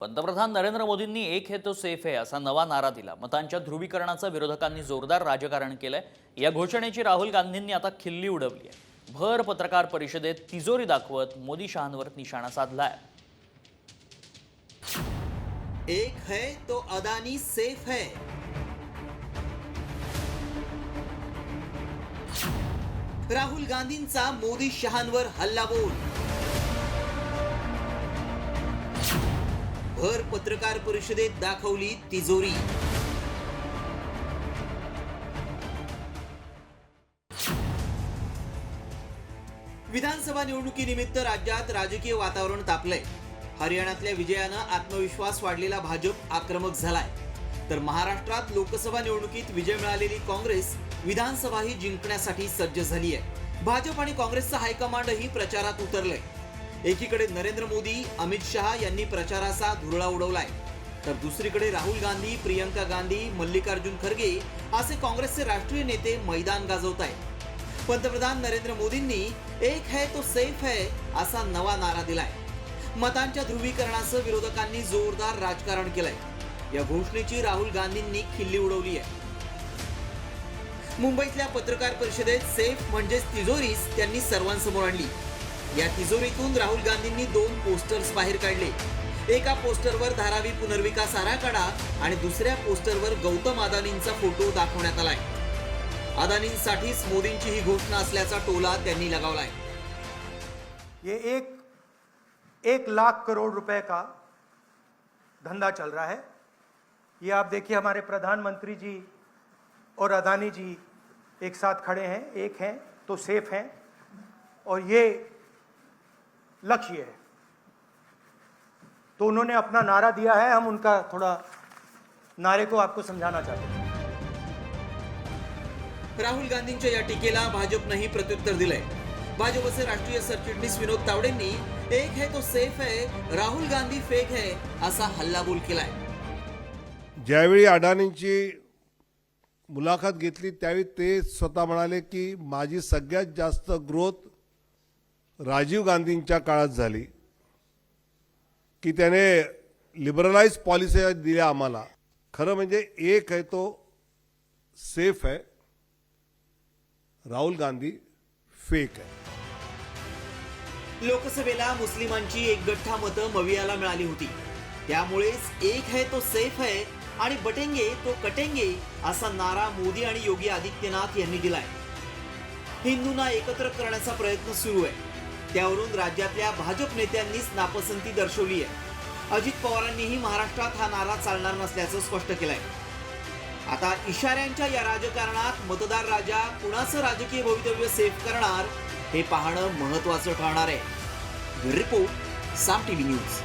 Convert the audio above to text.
पंतप्रधान नरेंद्र मोदींनी एक है तो सेफ है असा नवा नारा दिला। मतांच्या ध्रुवीकरणाचं विरोधकांनी जोरदार राजकारण केलंय। या घोषणेची राहुल गांधींनी आता खिल्ली उडवली आहे। भर पत्रकार परिषदेत तिजोरी दाखवत मोदी शहांवर निशाणा साधलाय। एक है तो अदानी सेफ है। राहुल गांधींचा मोदी शहांवर हल्लाबोल। भर पत्रकार परिषदेत दाखवली तिजोरी। विधानसभा निवडणुकीनिमित्त राज्यात राजकीय वातावरण तापलंय। हरियाणातल्या विजयानं आत्मविश्वास वाढलेला भाजप आक्रमक झालाय, तर महाराष्ट्रात लोकसभा निवडणुकीत विजय मिळालेली काँग्रेस विधानसभाही जिंकण्यासाठी सज्ज झाली आहे। भाजप आणि काँग्रेसचा हायकमांडही प्रचारात उतरलंय। एकीकडे नरेंद्र मोदी, अमित शहा यांनी प्रचाराचा धुरळा उडवलाय, तर दुसरीकडे राहुल गांधी, प्रियंका गांधी, मल्लिकार्जुन खरगे असे काँग्रेसचे राष्ट्रीय नेते मैदान गाजवतायत। पंतप्रधान नरेंद्र मोदींनी एक है तो सेफ है असा नवा नारा दिलाय। मतांच्या ध्रुवीकरणाचं विरोधकांनी जोरदार राजकारण केलंय। या घोषणेची राहुल गांधींनी खिल्ली उडवली आहे। मुंबईतल्या पत्रकार परिषदेत सेफ म्हणजेच तिजोरीच त्यांनी सर्वांसमोर आणली। या तिजोरीतून राहुल गांधींनी दोन पोस्टर्स बाहेर काढले। एका पोस्टरवर धारावी पुनर्विकास आराखडा आणि दुसऱ्या पोस्टरवर गौतम अदानींचा फोटो दाखवण्यात आलाय। अदानींसाठीच मोदींची ही घोषणा असल्याचा टोला त्यांनी लगावलाय। ये एक लाख करोड़ रुपए का धंधा चल रहा है। ये आप देखिए, हमारे प्रधानमंत्री जी और अदानी जी एक साथ खड़े हैं। एक हैं तो सेफ हैं, और ये लक्ष्य है। तो उन्होंने अपना नारा दिया है, हम उनका थोड़ा नारे को आपको समझाना चाहते हैं। राहुल गांधींच्या या टीकेला भाजपनेही प्रत्युत्तर दिलंय। भाजपचे राष्ट्रीय सरचिटणीस विनोद तावडेंनी एक है तो सेफ है, राहुल गांधी फेक है असा हल्लाबोल केलाय। ज्यावेळी अडाणींची मुलाखत घेतली त्यावेळी ते स्वतः म्हणाले की माझी सगळ्यात जास्त ग्रोथ राजीव गांधींच्या काळात झाली, की त्याने लिबरलाइज पॉलिसी दिल्या आम्हाला। खरं म्हणजे एक है तो सेफ है, राहुल गांधी फेक है। लोकसभेला मुस्लिमांची एक गठ्ठा मतं मवियाला मिळाली होती, त्यामुळेच एक है तो सेफ है आणि बटेंगे तो कटेंगे असा नारा मोदी आणि योगी आदित्यनाथ यांनी दिलाय। हिंदूंना एकत्र करण्याचा प्रयत्न सुरू आहे, त्यावरून राज्यातल्या भाजप नेत्यांनीच नापसंती दर्शवली आहे। अजित पवारांनीही महाराष्ट्रात हा नारा चालणार नसल्याचं स्पष्ट केलंय। आता इशाऱ्यांच्या या राजकारणात मतदार राजा कुणाचं राजकीय भवितव्य सेफ करणार हे पाहणं महत्त्वाचं ठरणार आहे। रिपोर्ट साम टीव्ही न्यूज।